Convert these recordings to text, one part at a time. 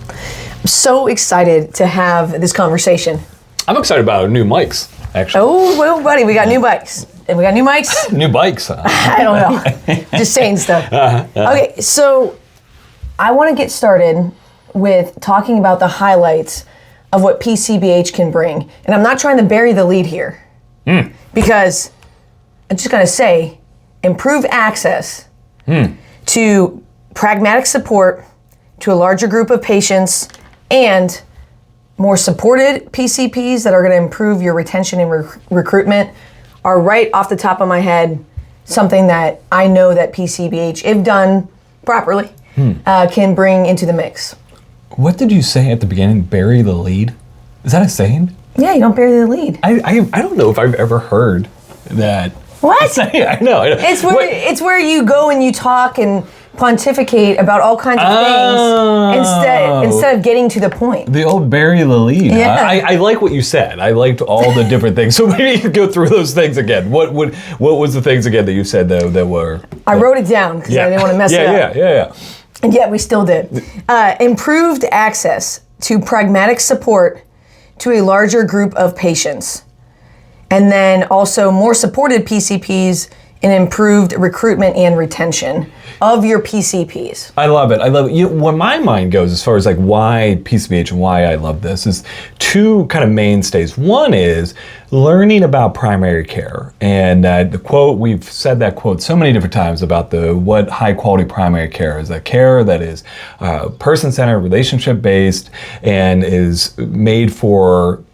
I'm so excited to have this conversation. I'm excited about our new mics, actually. Oh, well, buddy, we got new bikes. And we got new mics? New bikes, huh? I don't know. Just saying stuff. Okay, so I want to get started with talking about the highlights of what PCBH can bring. And I'm not trying to bury the lead here. Because I'm just going to say, improve access to pragmatic support to a larger group of patients and more supported PCPs that are going to improve your retention and recruitment are right off the top of my head something that I know that PCBH, if done properly, can bring into the mix. What did you say at the beginning? Bury the lead? Is that a saying? Yeah, you don't bury the lead. I don't know if I've ever heard that. What? I know. It's where you go and you talk and pontificate about all kinds of things instead of getting to the point. The old bury the lead. Yeah. Huh? I like what you said. I liked all the different things. So maybe you could go through those things again. What was the things again that you said though that were? I wrote it down because I didn't want to mess it up. Yeah. And yet we still did. Improved access to pragmatic support to a larger group of patients. And then also more supported PCPs and improved recruitment and retention of your PCPs. I love it. Where my mind goes as far as like why PCBH and why I love this is two kind of mainstays. One is learning about primary care. And the quote, we've said that quote so many different times about what high quality primary care is. That care that is person-centered, relationship-based, and is made for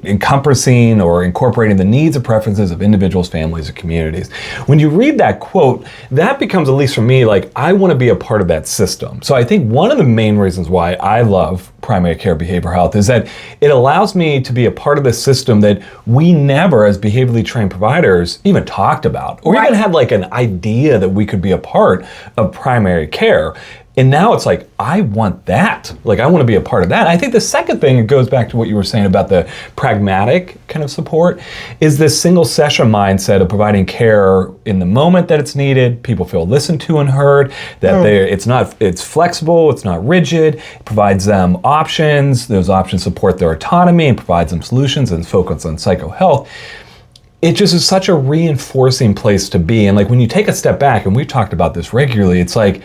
encompassing or incorporating the needs and preferences of individuals, families, and communities. When you read that quote, that becomes, at least for me, like I want to be a part of that system. So I think one of the main reasons why I love primary care behavioral health is that it allows me to be a part of the system that we never, as behaviorally trained providers, even talked about, or even had like an idea that we could be a part of primary care. And now it's like, I want that. Like, I want to be a part of that. I think the second thing, it goes back to what you were saying about the pragmatic kind of support, is this single session mindset of providing care in the moment that it's needed. People feel listened to and heard, that it's flexible, it's not rigid, it provides them options. Those options support their autonomy and provides them solutions and focus on psychohealth. It just is such a reinforcing place to be. And like when you take a step back, and we've talked about this regularly, it's like,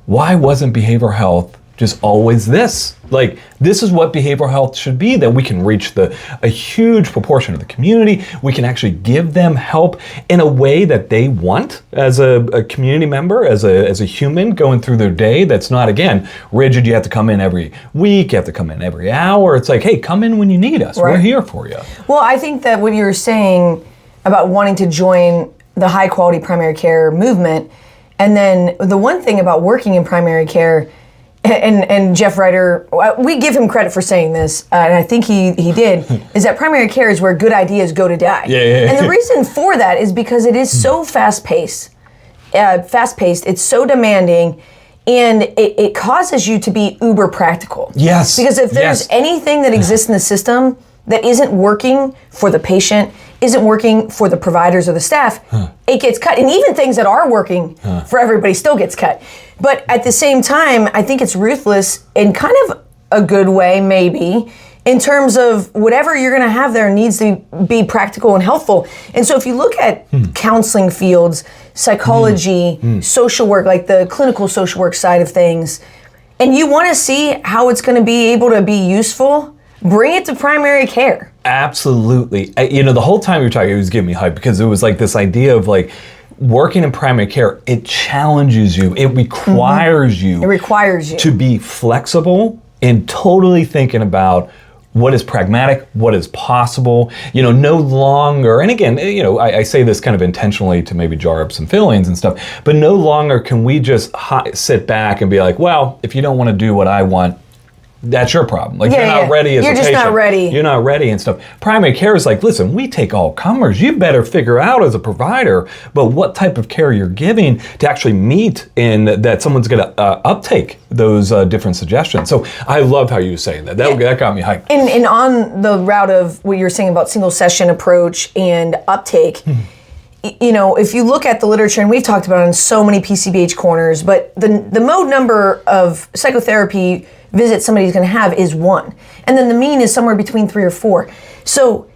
why wasn't behavioral health just always this? Like, this is what behavioral health should be, that we can reach a huge proportion of the community. We can actually give them help in a way that they want as a community member, as a human going through their day. That's not, again, rigid. You have to come in every week. You have to come in every hour. It's like, hey, come in when you need us. Right. We're here for you. Well, I think that what you were saying about wanting to join the high quality primary care movement, and then the one thing about working in primary care, and Jeff Ryder, we give him credit for saying this, and I think he did, is that primary care is where good ideas go to die. And the reason for that is because it is so fast-paced, it's so demanding, and it causes you to be uber practical. Yes. Because if there's anything that exists in the system that isn't working for the patient, isn't working for the providers or the staff, it gets cut. And even things that are working for everybody still gets cut. But at the same time, I think it's ruthless in kind of a good way, maybe, in terms of whatever you're gonna have there needs to be practical and helpful. And so if you look at counseling fields, psychology, social work, like the clinical social work side of things, and you wanna see how it's gonna be able to be useful, bring it to primary care. Absolutely. The whole time you were talking, it was giving me hype because it was like this idea of like working in primary care, it challenges you. It requires you. It requires you to be flexible and totally thinking about what is pragmatic, what is possible, no longer, and again, I say this kind of intentionally to maybe jar up some feelings and stuff, but no longer can we just sit back and be like, well, if you don't want to do what I want, that's your problem. Like, you're not ready as a patient. You're just not ready. You're not ready and stuff. Primary care is like, listen, we take all comers. You better figure out as a provider, but what type of care you're giving to actually meet in that someone's going to uptake those different suggestions. So I love how you were saying that. That got me hyped. And on the route of what you're saying about single session approach and uptake, if you look at the literature, and we've talked about it in so many PCBH corners, but the mode number of psychotherapy visits somebody's going to have is 1. And then the mean is somewhere between 3 or 4. So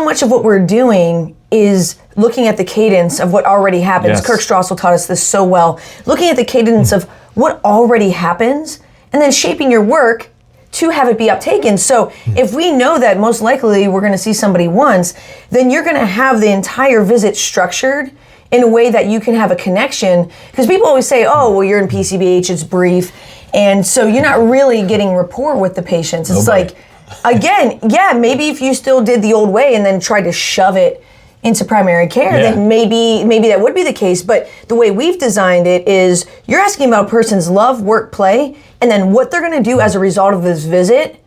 much of what we're doing is looking at the cadence of what already happens. Yes. Kirk Strassel taught us this so well. Looking at the cadence of what already happens and then shaping your work to have it be uptaken. So if we know that most likely we're going to see somebody once, then you're going to have the entire visit structured in a way that you can have a connection. Because people always say, oh, well, you're in PCBH, it's brief. And so you're not really getting rapport with the patients. It's like, again, yeah, maybe if you still did the old way and then tried to shove it into primary care, then maybe that would be the case. But the way we've designed it is you're asking about a person's love, work, play, and then what they're going to do as a result of this visit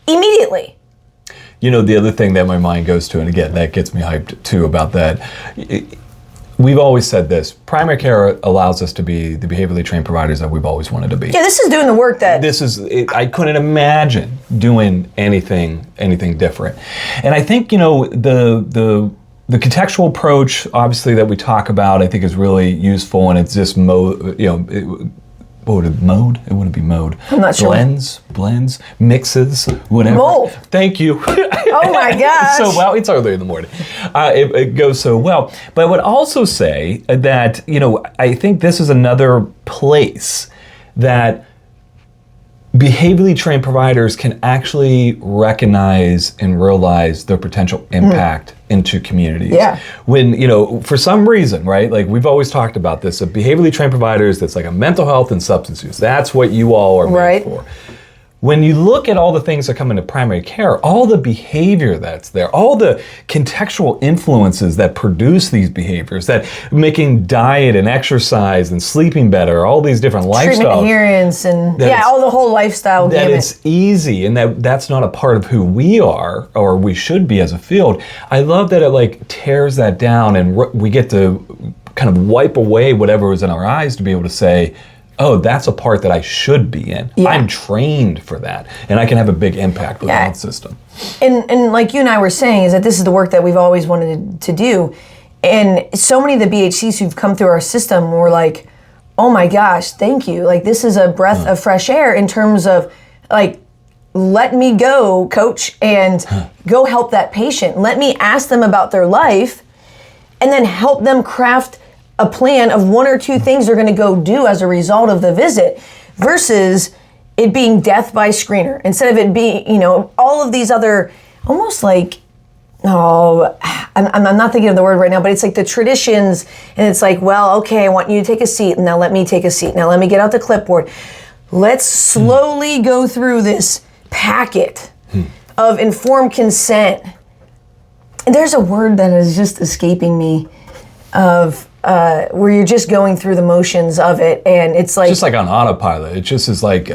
immediately. The other thing that my mind goes to, and again, that gets me hyped too about that, we've always said this, primary care allows us to be the behaviorally trained providers that we've always wanted to be. Yeah, this is doing the work that... I couldn't imagine doing anything different. And I think, the contextual approach, obviously, that we talk about, I think is really useful, and it's just what would it mode? It wouldn't be mode. I'm not sure. Blends, mixes, whatever. Mold. Thank you. Oh my gosh. So well, it's early in the morning. It goes so well. But I would also say that, I think this is another place that behaviorally trained providers can actually recognize and realize their potential impact into communities. Yeah. When, for some reason, right, like we've always talked about this, of behaviorally trained providers, that's like a mental health and substance use. That's what you all are made for. When you look at all the things that come into primary care, all the behavior that's there, all the contextual influences that produce these behaviors, that making diet and exercise and sleeping better, all these different lifestyles. Treatment adherence and all the whole lifestyle that gamut. It's easy and that's not a part of who we are or we should be as a field. I love that it tears that down and we get to kind of wipe away whatever was in our eyes to be able to say, oh, that's a part that I should be in. Yeah. I'm trained for that, and I can have a big impact with the health system. And like you and I were saying, is that this is the work that we've always wanted to do. And so many of the BHCs who've come through our system were like, oh my gosh, thank you. Like, this is a breath of fresh air in terms of, let me go, coach, and go help that patient. Let me ask them about their life, and then help them craft a plan of 1 or 2 things they're going to go do as a result of the visit, versus it being death by screener. Instead of it being, all of these other, almost like, I'm not thinking of the word right now, but it's like the traditions, and it's like, well, okay, I want you to take a seat, and now let me take a seat. Now let me get out the clipboard. Let's slowly go through this packet of informed consent. And there's a word that is just escaping me of where you're just going through the motions of it, and it's like just like on autopilot. It just is like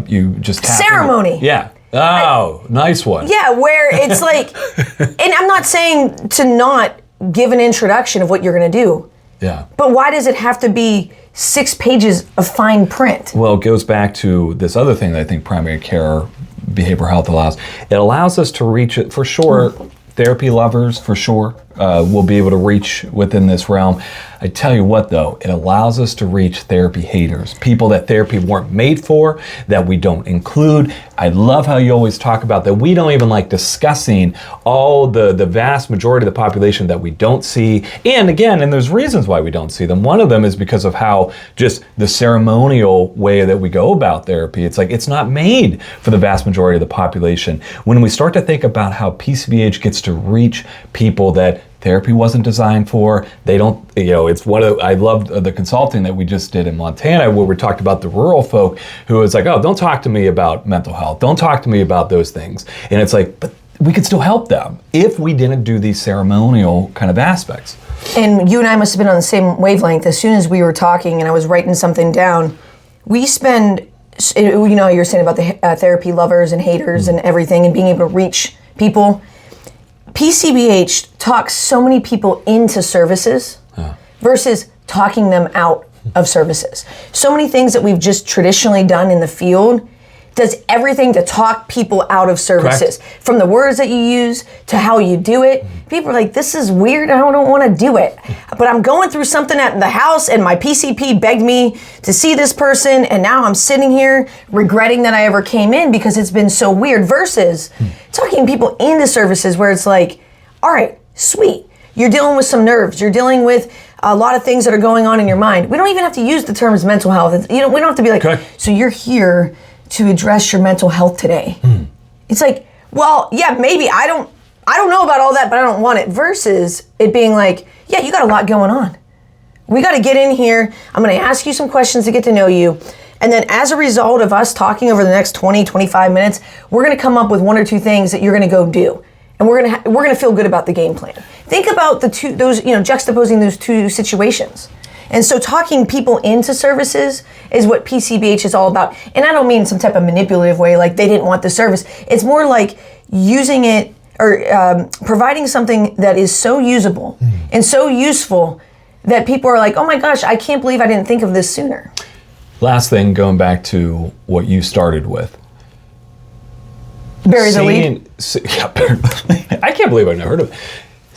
you just tap ceremony. Yeah. Oh, nice one. Yeah, where it's like, and I'm not saying to not give an introduction of what you're going to do. Yeah. But why does it have to be 6 pages of fine print? Well, it goes back to this other thing that I think primary care behavioral health allows. It allows us to reach it for sure. Therapy lovers, for sure, will be able to reach within this realm. I tell you what, though, it allows us to reach therapy haters, people that therapy weren't made for, that we don't include. I love how you always talk about that we don't even like discussing all the vast majority of the population that we don't see. And again, and there's reasons why we don't see them. One of them is because of how just the ceremonial way that we go about therapy. It's like it's not made for the vast majority of the population. When we start to think about how PCBH gets to reach people that therapy wasn't designed for, they don't, it's one of, I loved the consulting that we just did in Montana where we talked about the rural folk who was like, oh, don't talk to me about mental health. Don't talk to me about those things. And it's like, but we could still help them if we didn't do these ceremonial kind of aspects. And you and I must have been on the same wavelength. As soon as we were talking and I was writing something down, we spend, you were saying about the therapy lovers and haters and everything and being able to reach people. PCBH talks so many people into services versus talking them out of services. So many things that we've just traditionally done in the field does everything to talk people out of services. Correct. From the words that you use to how you do it. People are like, this is weird, I don't want to do it. But I'm going through something at the house and my PCP begged me to see this person and now I'm sitting here regretting that I ever came in because it's been so weird. Versus talking people into services where it's like, all right, sweet. You're dealing with some nerves. You're dealing with a lot of things that are going on in your mind. We don't even have to use the terms mental health. We don't have to be like, so you're here to address your mental health today. It's like, well, yeah, maybe I don't know about all that, but I don't want it. Versus it being like, yeah, you got a lot going on. We got to get in here. I'm going to ask you some questions to get to know you. And then as a result of us talking over the next 20, 25 minutes, we're going to come up with one or two things that you're going to go do. And we're going to feel good about the game plan. Think about juxtaposing those two situations. And so talking people into services is what PCBH is all about. And I don't mean some type of manipulative way, like they didn't want the service. It's more like using it or providing something that is so usable and so useful that people are like, oh my gosh, I can't believe I didn't think of this sooner. Last thing, going back to what you started with. Bury the lead. I can't believe I've never heard of it.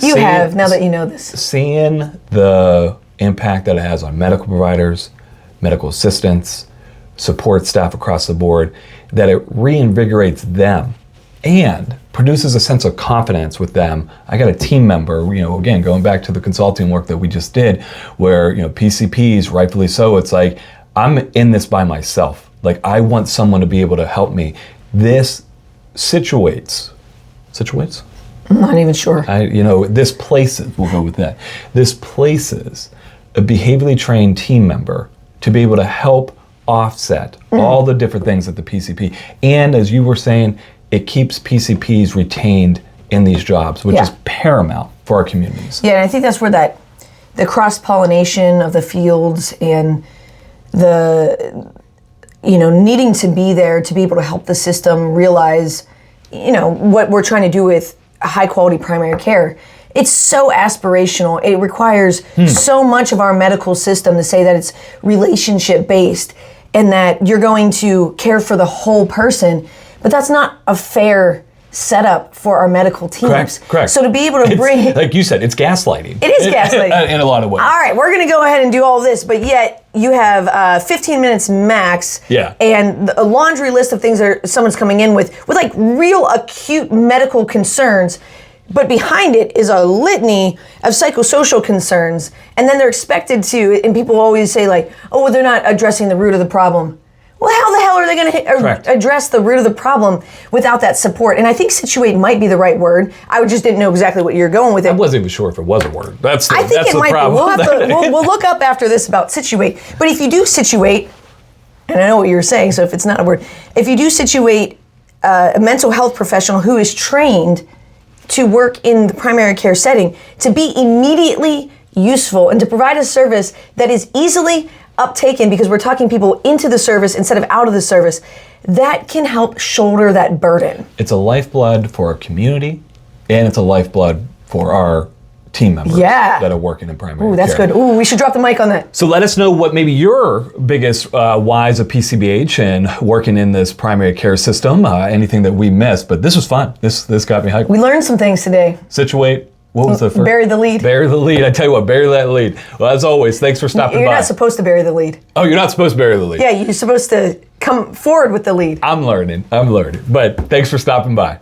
You have, now that you know this. Seeing the impact that it has on medical providers, medical assistants, support staff across the board, that it reinvigorates them and produces a sense of confidence with them. I got a team member, again, going back to the consulting work that we just did, where, PCPs, rightfully so, it's like, I'm in this by myself. Like, I want someone to be able to help me. This situates? I'm not even sure. This places, we'll go with that. This places a behaviorally trained team member to be able to help offset all the different things at the PCP. And as you were saying, it keeps PCPs retained in these jobs, which is paramount for our communities. Yeah, and I think that's where the cross-pollination of the fields and the needing to be there to be able to help the system realize, what we're trying to do with high quality primary care. It's so aspirational. It requires so much of our medical system to say that it's relationship based and that you're going to care for the whole person, but that's not a fair setup for our medical teams. Correct. So to be able to bring... Like you said, it's gaslighting. It is gaslighting. In a lot of ways. All right, we're going to go ahead and do all this, but yet you have 15 minutes max. Yeah. And a laundry list of things that someone's coming in with like real acute medical concerns, but behind it is a litany of psychosocial concerns. And then they're expected to, and people always say like, oh, well, they're not addressing the root of the problem. Well, how the hell are they going to address the root of the problem without that support? And I think situate might be the right word. I just didn't know exactly what you're going with it. I wasn't even sure if it was a word. That's the problem. Be. We'll look up after this about situate. But if you do situate, and I know what you're saying, so if it's not a word, if you do situate a mental health professional who is trained to work in the primary care setting, to be immediately useful and to provide a service that is easily uptaken because we're talking people into the service instead of out of the service, that can help shoulder that burden. It's a lifeblood for our community, and it's a lifeblood for our team members that are working in primary care. Ooh, that's good. Ooh, we should drop the mic on that. So let us know what maybe your biggest whys of PCBH and working in this primary care system, anything that we missed, but this was fun. This got me hyped. We learned some things today. Situate. What was the first? Bury the lead. Bury the lead. I tell you what, bury that lead. Well, as always, thanks for stopping by. You're not supposed to bury the lead. Oh, you're not supposed to bury the lead. Yeah, you're supposed to come forward with the lead. I'm learning. But thanks for stopping by.